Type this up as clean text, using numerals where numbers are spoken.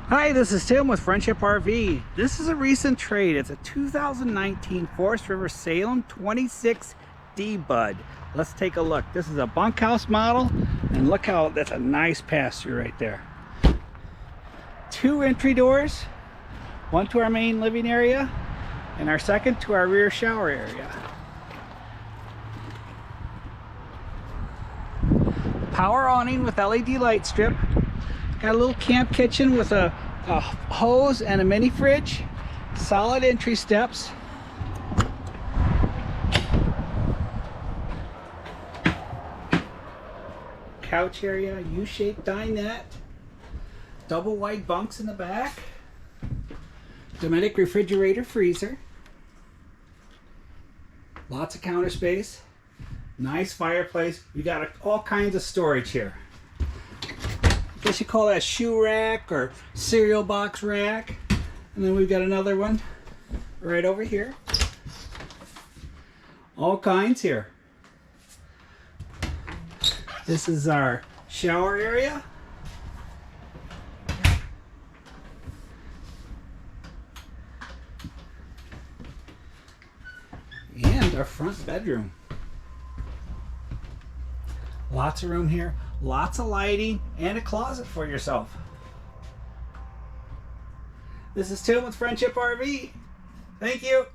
Hi, this is Tim with Friendship RV. This is a recent trade. It's a 2019 Forest River Salem 26D Bud. Let's take a look. This is a bunkhouse model, and look how that's a nice pass-through right there. 2 entry doors, one to our main living area, and our second to our rear shower area. Power awning with LED light strip. Got a little camp kitchen with a hose and a mini fridge. Solid entry steps. Couch area, U-shaped dinette. Double wide bunks in the back. Domestic refrigerator, freezer. Lots of counter space. Nice fireplace. We got all kinds of storage here. I guess you call that shoe rack or cereal box rack. And then we've got another one right over here. All kinds here. This is our shower area. And our front bedroom. Lots of room here, lots of lighting, and a closet for yourself. This is Tim with Friendship RV. Thank you.